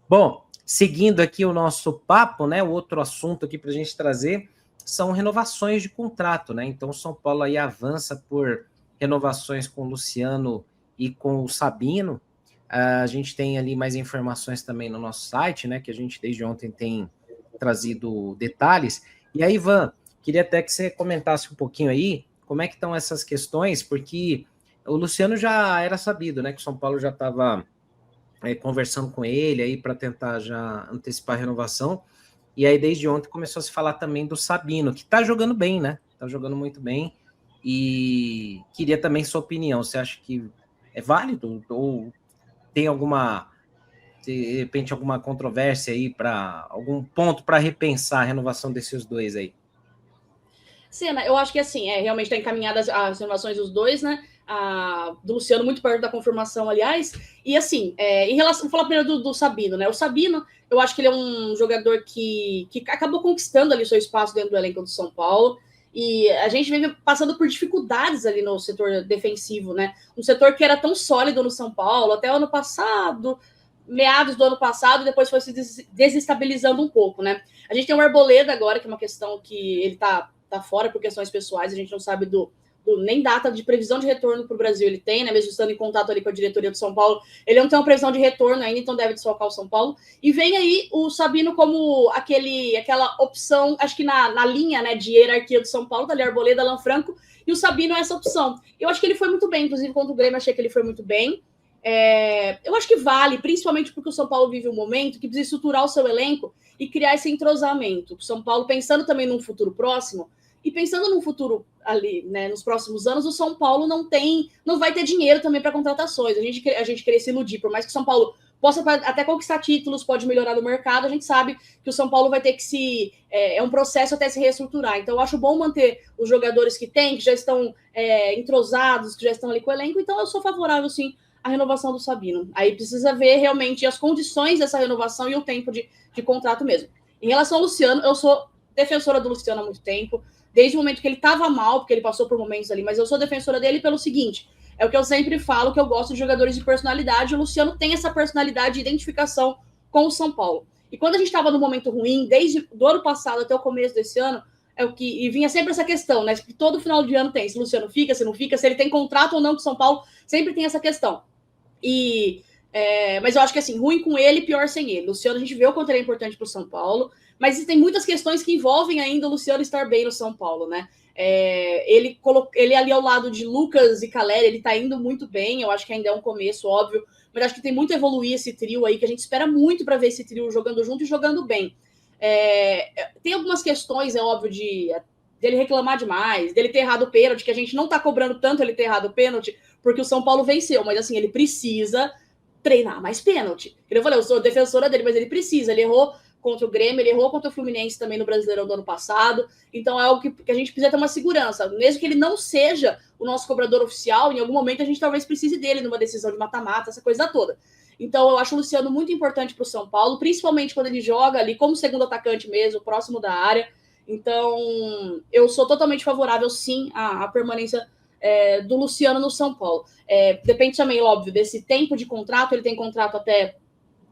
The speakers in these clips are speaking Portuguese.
Bom, seguindo aqui o nosso papo, né? O outro assunto aqui para a gente trazer são renovações de contrato, né? Então, o São Paulo aí avança por renovações com o Luciano e com o Sabino. A gente tem ali mais informações também no nosso site, né? Que a gente desde ontem tem trazido detalhes. E aí, Ivan, queria até que você comentasse um pouquinho aí como é que estão essas questões, porque o Luciano já era sabido, né? Que o São Paulo já estava conversando com ele aí para tentar já antecipar a renovação. E aí, desde ontem, começou a se falar também do Sabino, que tá jogando bem, né? Tá jogando muito bem. E queria também sua opinião. Você acha que é válido? Ou tem alguma, de repente, alguma controvérsia aí para algum ponto para repensar a renovação desses dois aí? Senna, eu acho que assim, realmente está encaminhadas as renovações dos dois, né? Do Luciano muito perto da confirmação, aliás. E assim, em relação, vou falar primeiro do Sabino, né? O Sabino, eu acho que ele é um jogador que acabou conquistando ali o seu espaço dentro do elenco do São Paulo. E a gente vem passando por dificuldades ali no setor defensivo, né? Um setor que era tão sólido no São Paulo até o ano passado, meados do ano passado, depois foi se desestabilizando um pouco, né? A gente tem o Arboleda agora, que é uma questão que ele tá fora por questões pessoais, a gente não sabe nem data de previsão de retorno para o Brasil ele tem, né? Mesmo estando em contato ali com a diretoria do São Paulo, ele não tem uma previsão de retorno ainda, então deve desfocar o São Paulo. E vem aí o Sabino como aquela opção, acho que na linha, né, de hierarquia do São Paulo, da Arboleda, Alan Franco, e o Sabino é essa opção. Eu acho que ele foi muito bem, inclusive contra o Grêmio, achei que ele foi muito bem. Eu acho que vale, principalmente porque o São Paulo vive um momento que precisa estruturar o seu elenco e criar esse entrosamento. O São Paulo, pensando também num futuro próximo, e pensando no futuro ali, né, nos próximos anos, o São Paulo não vai ter dinheiro também para contratações. A gente queria se iludir, por mais que o São Paulo possa até conquistar títulos, pode melhorar no mercado, a gente sabe que o São Paulo vai ter que é um processo até se reestruturar. Então, eu acho bom manter os jogadores que tem, que já estão entrosados, que já estão ali com o elenco. Então, eu sou favorável, sim, à renovação do Sabino. Aí precisa ver realmente as condições dessa renovação e o tempo de contrato mesmo. Em relação ao Luciano, eu sou defensora do Luciano há muito tempo, desde o momento que ele estava mal, porque ele passou por momentos ali, mas eu sou defensora dele pelo seguinte, é o que eu sempre falo, que eu gosto de jogadores de personalidade, o Luciano tem essa personalidade de identificação com o São Paulo. E quando a gente estava no momento ruim, desde do ano passado até o começo desse ano, e vinha sempre essa questão, né? Que todo final de ano tem, se o Luciano fica, se não fica, se ele tem contrato ou não com o São Paulo, sempre tem essa questão. Mas eu acho que assim, ruim com ele, pior sem ele. Luciano, a gente vê o quanto ele é importante para o São Paulo, mas existem muitas questões que envolvem ainda o Luciano estar bem no São Paulo, né? Ele ali ao lado de Lucas e Caleri, ele tá indo muito bem, eu acho que ainda é um começo, óbvio, mas acho que tem muito a evoluir esse trio aí, que a gente espera muito para ver esse trio jogando junto e jogando bem. Tem algumas questões, é óbvio, dele reclamar demais, dele ter errado o pênalti, que a gente não tá cobrando tanto ele ter errado o pênalti, porque o São Paulo venceu, mas assim, ele precisa treinar mais pênalti. Eu falei, eu sou defensora dele, mas ele precisa, ele errou contra o Grêmio, ele errou contra o Fluminense também no Brasileirão do ano passado, então é algo que a gente precisa ter uma segurança, mesmo que ele não seja o nosso cobrador oficial, em algum momento a gente talvez precise dele numa decisão de mata-mata, essa coisa toda. Então eu acho o Luciano muito importante para o São Paulo, principalmente quando ele joga ali como segundo atacante mesmo, próximo da área. Então eu sou totalmente favorável, sim, à permanência do Luciano no São Paulo. Depende também, óbvio, desse tempo de contrato, ele tem contrato até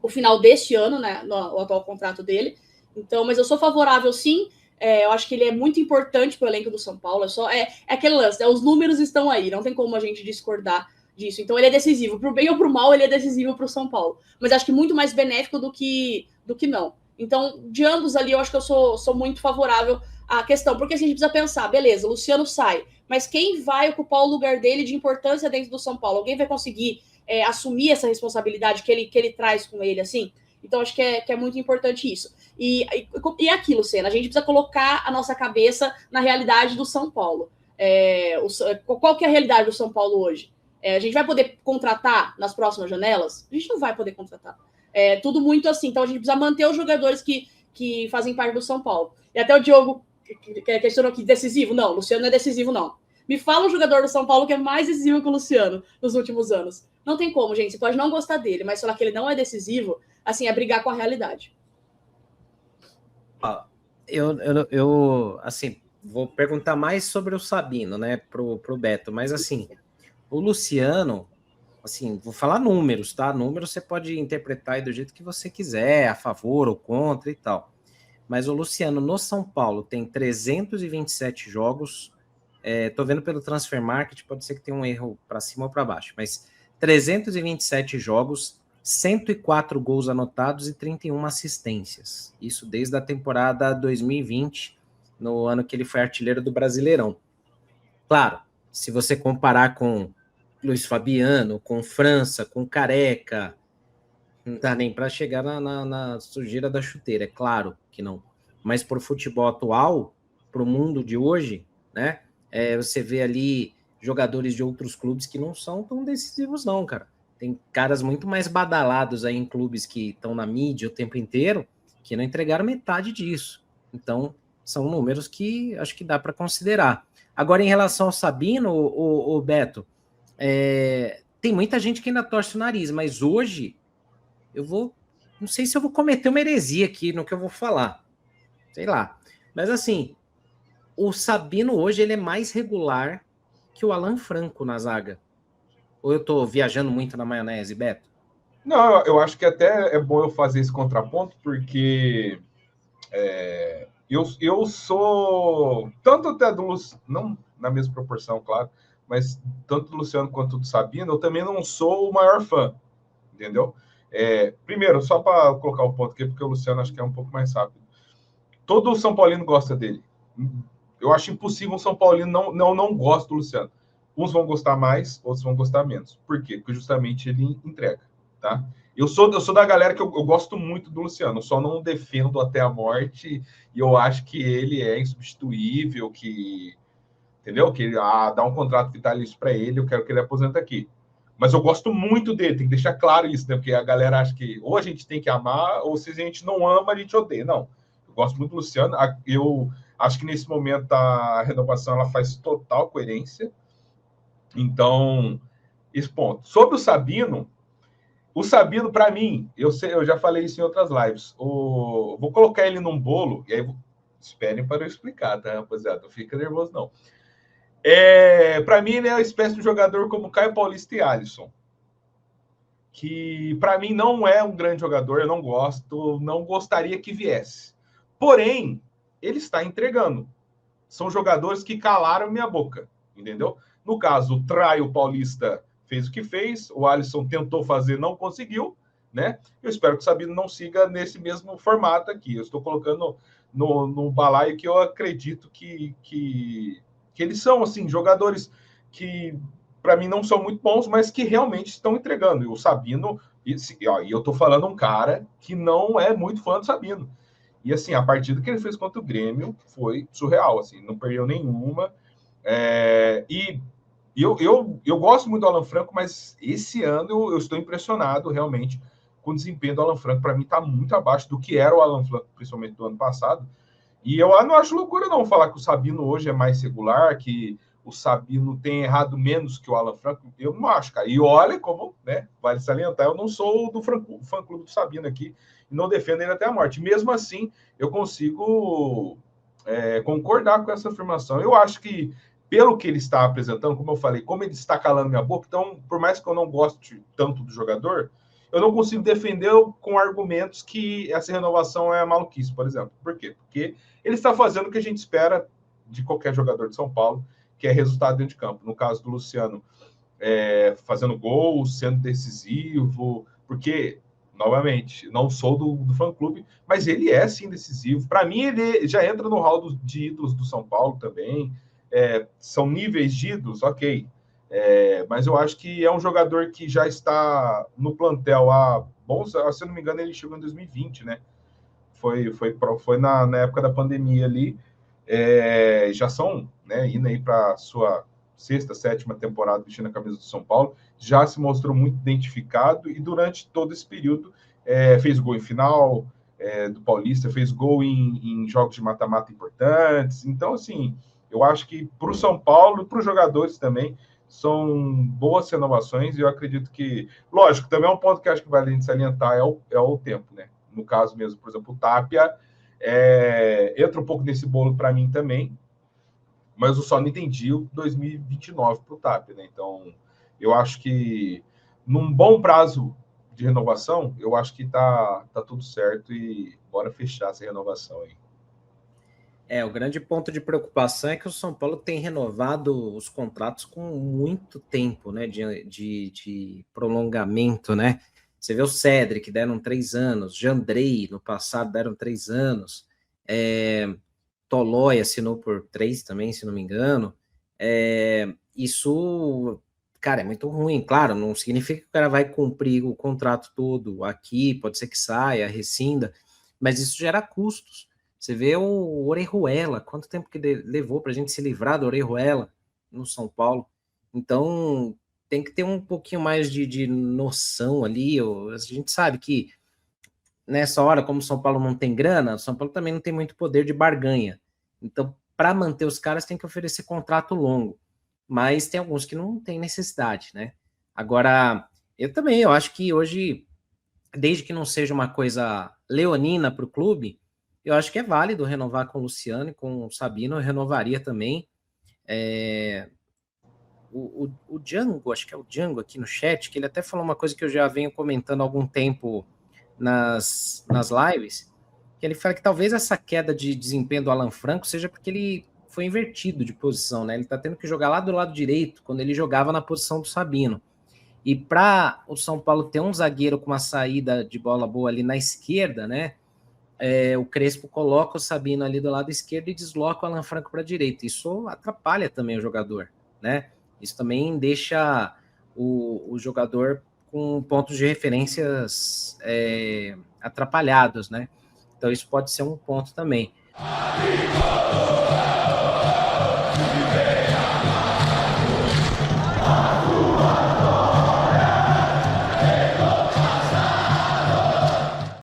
o final deste ano, né, no atual contrato dele. Então, mas eu sou favorável, sim. Eu acho que ele é muito importante para o elenco do São Paulo. É aquele lance, né, os números estão aí, não tem como a gente discordar disso. Então, ele é decisivo. Para o bem ou para o mal, ele é decisivo para o São Paulo. Mas acho que muito mais benéfico do que não. Então, de ambos ali, eu acho que eu sou muito favorável à questão. Porque assim, a gente precisa pensar, beleza, o Luciano sai, mas quem vai ocupar o lugar dele de importância dentro do São Paulo? Alguém vai conseguir assumir essa responsabilidade que ele traz com ele, assim? Então, acho que é muito importante isso. E aquilo, Senna, a gente precisa colocar a nossa cabeça na realidade do São Paulo. Qual que é a realidade do São Paulo hoje? A gente vai poder contratar nas próximas janelas? A gente não vai poder contratar. Tudo muito assim. Então, a gente precisa manter os jogadores que fazem parte do São Paulo. E até o Diogo questionou aqui, decisivo? Não, o Luciano não é decisivo, não. Me fala um jogador do São Paulo que é mais decisivo que o Luciano nos últimos anos. Não tem como, gente. Você pode não gostar dele, mas falar que ele não é decisivo, assim, é brigar com a realidade. Assim, vou perguntar mais sobre o Sabino, né, pro Beto, mas assim, o Luciano, assim, vou falar números, tá? Números você pode interpretar aí do jeito que você quiser, a favor ou contra e tal. Mas o Luciano no São Paulo tem 327 jogos. Tô vendo pelo Transfer Market, pode ser que tenha um erro para cima ou para baixo, mas 327 jogos, 104 gols anotados e 31 assistências. Isso desde a temporada 2020, no ano que ele foi artilheiro do Brasileirão. Claro, se você comparar com Luiz Fabiano, com França, com Careca, não dá nem para chegar na sujeira da chuteira, é claro que não. Mas para o futebol atual, para o mundo de hoje, né? Você vê ali jogadores de outros clubes que não são tão decisivos, não, cara. Tem caras muito mais badalados aí em clubes que estão na mídia o tempo inteiro que não entregaram metade disso. Então, são números que acho que dá para considerar. Agora, em relação ao Sabino, o Beto, tem muita gente que ainda torce o nariz, mas hoje não sei se eu vou cometer uma heresia aqui no que eu vou falar, sei lá. Mas assim, o Sabino hoje ele é mais regular que o Alan Franco na zaga. Ou eu tô viajando muito na maionese, Beto? Não, eu acho que até é bom eu fazer esse contraponto, porque eu sou, tanto até do Luciano, não na mesma proporção, claro, mas tanto do Luciano quanto do Sabino, eu também não sou o maior fã, entendeu? Primeiro, só para colocar o ponto aqui, porque o Luciano acho que é um pouco mais rápido. Todo São Paulino gosta dele. Eu acho impossível um São Paulino não gosta do Luciano. Uns vão gostar mais, outros vão gostar menos. Por quê? Porque justamente ele entrega, tá? Eu sou da galera que eu gosto muito do Luciano, só não defendo até a morte, e eu acho que ele é insubstituível, entendeu? Que dá um contrato vitalício para ele, eu quero que ele aposente aqui. Mas eu gosto muito dele, tem que deixar claro isso, né? Porque a galera acha que ou a gente tem que amar, ou se a gente não ama, a gente odeia. Não. Eu gosto muito do Luciano. Eu acho que nesse momento a renovação ela faz total coerência. Então, esse ponto. Sobre o Sabino, para mim, eu já falei isso em outras lives. Vou colocar ele num bolo, e aí esperem para eu explicar, tá, rapaziada? Não fica nervoso, não. Para mim, ele é uma espécie de jogador como Caio Paulista e Alisson, que para mim não é um grande jogador, eu não gosto, não gostaria que viesse. Porém, ele está entregando. São jogadores que calaram minha boca, entendeu? No caso, o Paulista fez o que fez, o Alisson tentou fazer, não conseguiu, né? Eu espero que o Sabino não siga nesse mesmo formato aqui. Eu estou colocando no balaio que eu acredito que eles são, assim, jogadores que, para mim, não são muito bons, mas que realmente estão entregando. E o Sabino, e eu estou falando um cara que não é muito fã do Sabino. E, assim, a partida que ele fez contra o Grêmio foi surreal, assim, não perdeu nenhuma. Eu gosto muito do Alan Franco, mas esse ano eu estou impressionado, realmente, com o desempenho do Alan Franco. Para mim, está muito abaixo do que era o Alan Franco, principalmente do ano passado. E eu não acho loucura não falar que o Sabino hoje é mais regular, que o Sabino tem errado menos que o Alan Franco. Eu não acho, cara. E olha como, né, vale salientar, eu não sou do fã-clube do Sabino aqui e não defendo ele até a morte. Mesmo assim, eu consigo concordar com essa afirmação. Eu acho que, pelo que ele está apresentando, como eu falei, como ele está calando minha boca, então, por mais que eu não goste tanto do jogador, eu não consigo defender com argumentos que essa renovação é maluquice, por exemplo. Por quê? Porque ele está fazendo o que a gente espera de qualquer jogador de São Paulo, que é resultado dentro de campo. No caso do Luciano, fazendo gols, sendo decisivo, porque, novamente, não sou do fã-clube, mas ele é, sim, decisivo. Para mim, ele já entra no hall de ídolos do São Paulo também. São níveis de ídolos, ok. Mas eu acho que é um jogador que já está no plantel há bons, se eu não me engano, ele chegou em 2020, né? Foi na época da pandemia ali. Já são, né, indo aí para a sua sexta, sétima temporada vestindo a camisa do São Paulo, já se mostrou muito identificado e durante todo esse período fez gol em final do Paulista, fez gol em jogos de mata-mata importantes. Então, assim, eu acho que para o São Paulo e para os jogadores também são boas renovações e eu acredito que, lógico, também é um ponto que acho que vale a gente salientar é o tempo, né? No caso mesmo, por exemplo, o Tapia entra um pouco nesse bolo para mim também, mas eu só não entendi o 2029 para o Tapia, né? Então, eu acho que num bom prazo de renovação, eu acho que tá tudo certo e bora fechar essa renovação aí. O grande ponto de preocupação é que o São Paulo tem renovado os contratos com muito tempo, né, de prolongamento, né? Você vê o Cedric, deram 3 anos, Jandrei, no passado, deram 3 anos, Tolói assinou por 3 também, se não me engano. Isso, cara, é muito ruim, claro, não significa que o cara vai cumprir o contrato todo aqui, pode ser que saia, rescinda, mas isso gera custos. Você vê o Orejuela, quanto tempo que levou para a gente se livrar do Orejuela no São Paulo. Então, tem que ter um pouquinho mais de noção ali. A gente sabe que nessa hora, como o São Paulo não tem grana, o São Paulo também não tem muito poder de barganha. Então, para manter os caras, tem que oferecer contrato longo. Mas tem alguns que não tem necessidade, né? Agora, eu acho que hoje, desde que não seja uma coisa leonina para o clube, eu acho que é válido renovar com o Luciano e com o Sabino, eu renovaria também. O Django, acho que é o Django aqui no chat, que ele até falou uma coisa que eu já venho comentando há algum tempo nas lives, que ele fala que talvez essa queda de desempenho do Alan Franco seja porque ele foi invertido de posição, né? Ele tá tendo que jogar lá do lado direito, quando ele jogava na posição do Sabino. E para o São Paulo ter um zagueiro com uma saída de bola boa ali na esquerda, né? O Crespo coloca o Sabino ali do lado esquerdo e desloca o Alan Franco para a direita. Isso atrapalha também o jogador, né? Isso também deixa o jogador com pontos de referências atrapalhados, né? Então isso pode ser um ponto também.